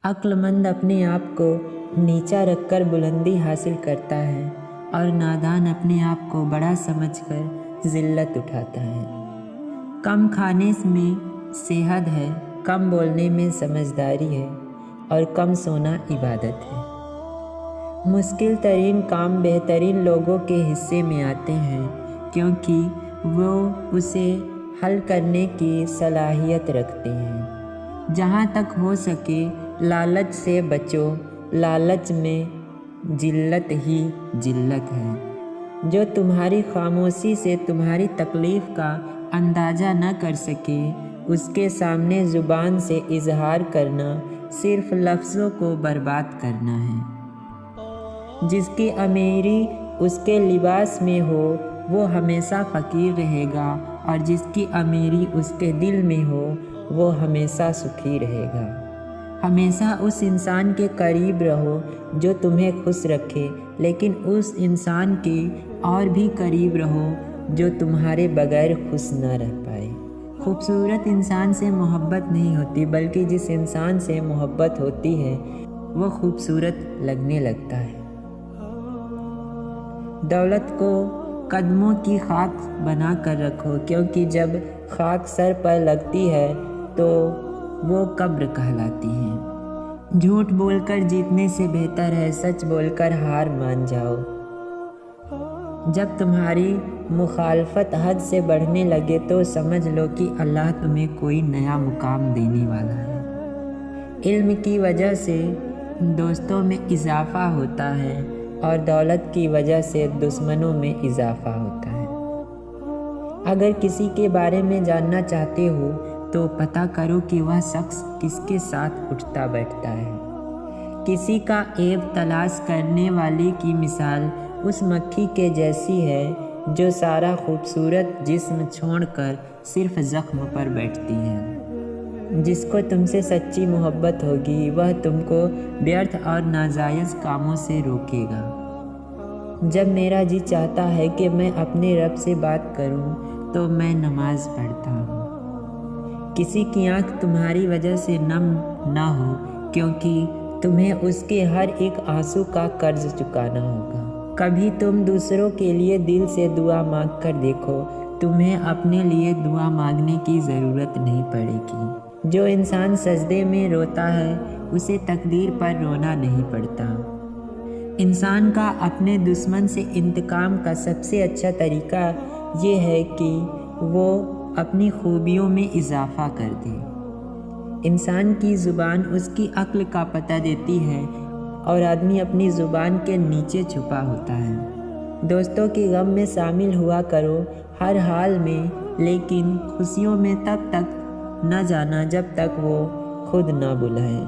عقل مند اپنے آپ کو نیچا رکھ کر بلندی حاصل کرتا ہے اور نادان اپنے آپ کو بڑا سمجھ کر ذلت اٹھاتا ہے۔ کم کھانے میں صحت ہے، کم بولنے میں سمجھداری ہے اور کم سونا عبادت ہے۔ مشکل ترین کام بہترین لوگوں کے حصے میں آتے ہیں کیونکہ وہ اسے حل کرنے کی صلاحیت رکھتے ہیں۔ جہاں تک ہو سکے لالچ سے بچو، لالچ میں ذلت ہی ذلت ہے۔ جو تمہاری خاموشی سے تمہاری تکلیف کا اندازہ نہ کر سکے، اس کے سامنے زبان سے اظہار کرنا صرف لفظوں کو برباد کرنا ہے۔ جس کی امیری اس کے لباس میں ہو وہ ہمیشہ فقیر رہے گا، اور جس کی امیری اس کے دل میں ہو وہ ہمیشہ سکھی رہے گا۔ ہمیشہ اس انسان کے قریب رہو جو تمہیں خوش رکھے، لیکن اس انسان کے اور بھی قریب رہو جو تمہارے بغیر خوش نہ رہ پائے۔ خوبصورت انسان سے محبت نہیں ہوتی، بلکہ جس انسان سے محبت ہوتی ہے وہ خوبصورت لگنے لگتا ہے۔ دولت کو قدموں کی خاک بنا کر رکھو، کیونکہ جب خاک سر پر لگتی ہے تو وہ قبر کہلاتی ہے۔ جھوٹ بول کر جیتنے سے بہتر ہے سچ بول کر ہار مان جاؤ۔ جب تمہاری مخالفت حد سے بڑھنے لگے تو سمجھ لو کہ اللہ تمہیں کوئی نیا مقام دینے والا ہے۔ علم کی وجہ سے دوستوں میں اضافہ ہوتا ہے اور دولت کی وجہ سے دشمنوں میں اضافہ ہوتا ہے۔ اگر کسی کے بارے میں جاننا چاہتے ہو تو پتہ کرو کہ وہ شخص کس کے ساتھ اٹھتا بیٹھتا ہے۔ کسی کا عیب تلاش کرنے والے کی مثال اس مکھی کے جیسی ہے جو سارا خوبصورت جسم چھوڑ کر صرف زخم پر بیٹھتی ہے۔ جس کو تم سے سچی محبت ہوگی وہ تم کو بیرتھ اور ناجائز کاموں سے روکے گا۔ جب میرا جی چاہتا ہے کہ میں اپنے رب سے بات کروں تو میں نماز پڑھتا ہوں۔ کسی کی آنکھ تمہاری وجہ سے نم نہ ہو، کیونکہ تمہیں اس کے ہر ایک آنسو کا قرض چکانا ہوگا۔ کبھی تم دوسروں کے لیے دل سے دعا مانگ کر دیکھو، تمہیں اپنے لیے دعا مانگنے کی ضرورت نہیں پڑے گی۔ جو انسان سجدے میں روتا ہے اسے تقدیر پر رونا نہیں پڑتا۔ انسان کا اپنے دشمن سے انتقام کا سب سے اچھا طریقہ یہ ہے کہ وہ اپنی خوبیوں میں اضافہ کر دے۔ انسان کی زبان اس کی عقل کا پتہ دیتی ہے اور آدمی اپنی زبان کے نیچے چھپا ہوتا ہے۔ دوستوں کے غم میں شامل ہوا کرو ہر حال میں، لیکن خوشیوں میں تب تک نہ جانا جب تک وہ خود نہ بلائیں۔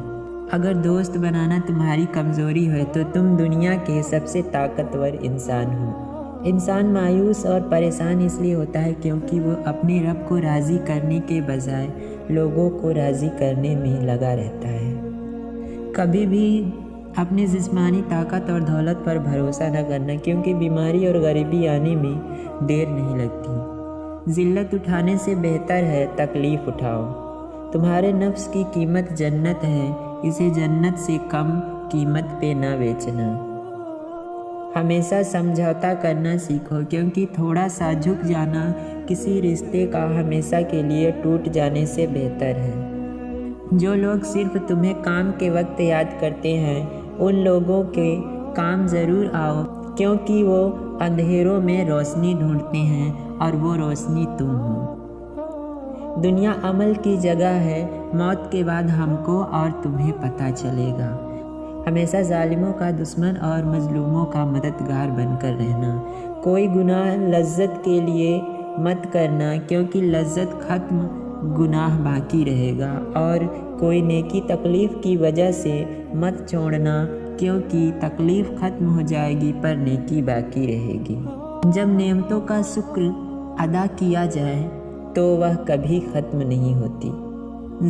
اگر دوست بنانا تمہاری کمزوری ہے تو تم دنیا کے سب سے طاقتور انسان ہو۔ انسان مایوس اور پریشان اس لیے ہوتا ہے کیونکہ وہ اپنے رب کو راضی کرنے کے بجائے لوگوں کو راضی کرنے میں لگا رہتا ہے۔ کبھی بھی اپنی جسمانی طاقت اور دولت پر بھروسہ نہ کرنا، کیونکہ بیماری اور غریبی آنے میں دیر نہیں لگتی۔ ذلت اٹھانے سے بہتر ہے تکلیف اٹھاؤ۔ تمہارے نفس کی قیمت جنت ہے، اسے جنت سے کم قیمت پہ نہ بیچنا۔ ہمیشہ سمجھوتا کرنا سیکھو، کیونکہ تھوڑا سا جھک جانا کسی رشتے کا ہمیشہ کے لیے ٹوٹ جانے سے بہتر ہے۔ جو لوگ صرف تمہیں کام کے وقت یاد کرتے ہیں ان لوگوں کے کام ضرور آؤ، کیونکہ وہ اندھیروں میں روشنی ڈھونڈتے ہیں اور وہ روشنی تم ہو۔ دنیا عمل کی جگہ ہے، موت کے بعد ہم کو اور تمہیں پتہ چلے گا۔ ہمیشہ ظالموں کا دشمن اور مظلوموں کا مددگار بن کر رہنا۔ کوئی گناہ لذت کے لیے مت کرنا، کیونکہ لذت ختم گناہ باقی رہے گا، اور کوئی نیکی تکلیف کی وجہ سے مت چھوڑنا، کیونکہ تکلیف ختم ہو جائے گی پر نیکی باقی رہے گی۔ جب نعمتوں کا شکر ادا کیا جائے تو وہ کبھی ختم نہیں ہوتی۔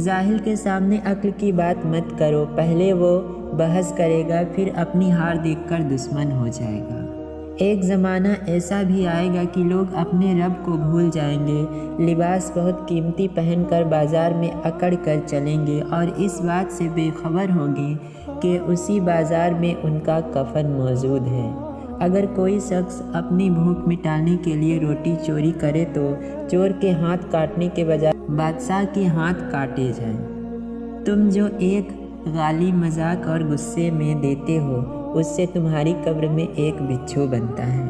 جاہل کے سامنے عقل کی بات مت کرو، پہلے وہ بحث کرے گا پھر اپنی ہار دیکھ کر دشمن ہو جائے گا۔ ایک زمانہ ایسا بھی آئے گا کہ لوگ اپنے رب کو بھول جائیں گے، لباس بہت قیمتی پہن کر بازار میں اکڑ کر چلیں گے اور اس بات سے بے خبر ہوں گے کہ اسی بازار میں ان کا کفن موجود ہے۔ اگر کوئی شخص اپنی بھوک مٹانے کے لیے روٹی چوری کرے تو چور کے ہاتھ کاٹنے کے بجائے بادشاہ کے ہاتھ کاٹے جائیں۔ تم جو ایک گالی مذاق اور غصے میں دیتے ہو اس سے تمہاری قبر میں ایک بچھو بنتا ہے۔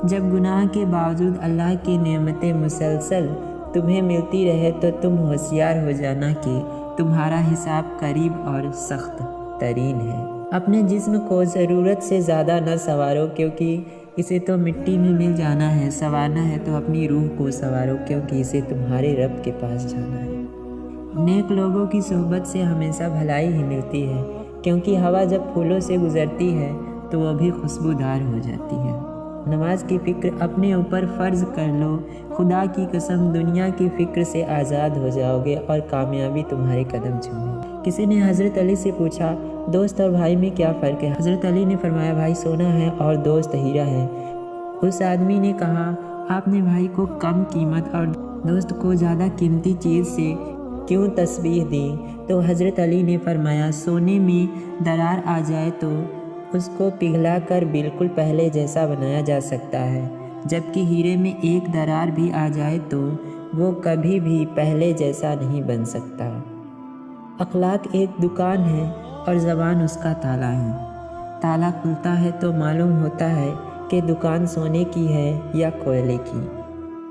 جب گناہ کے باوجود اللہ کی نعمتیں مسلسل تمہیں ملتی رہے تو تم ہوشیار ہو جانا کہ تمہارا حساب قریب اور سخت ترین ہے۔ اپنے جسم کو ضرورت سے زیادہ نہ سنوارو کیونکہ اسے تو مٹی میں مل جانا ہے، سنوارنا ہے تو اپنی روح کو سنوارو کیونکہ اسے تمہارے رب کے پاس جانا ہے۔ نیک لوگوں کی صحبت سے ہمیشہ بھلائی ہی ملتی ہے کیونکہ ہوا جب پھولوں سے گزرتی ہے تو وہ بھی خوشبودار ہو جاتی ہے۔ نماز کی فکر اپنے اوپر فرض کر لو، خدا کی قسم دنیا کی فکر سے آزاد ہو جاؤ گے اور کامیابی تمہارے قدم چومے۔ کسی نے حضرت علی سے پوچھا دوست اور بھائی میں کیا فرق ہے؟ حضرت علی نے فرمایا بھائی سونا ہے اور دوست ہیرا ہے۔ اس آدمی نے کہا آپ نے بھائی کو کم قیمت اور دوست کو زیادہ قیمتی چیز سے کیوں تشبیہ دی؟ تو حضرت علی نے فرمایا سونے میں درار آ جائے تو اس کو پگھلا کر بالکل پہلے جیسا بنایا جا سکتا ہے، جبکہ ہیرے میں ایک درار بھی آ جائے تو وہ کبھی بھی پہلے جیسا نہیں بن سکتا۔ اخلاق ایک دکان ہے اور زبان اس کا تالا ہے۔ تالا کھلتا ہے تو معلوم ہوتا ہے کہ دکان سونے کی ہے یا کوئلے کی۔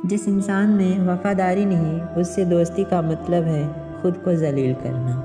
جس انسان میں وفاداری نہیں اس سے دوستی کا مطلب ہے خود کو ذلیل کرنا۔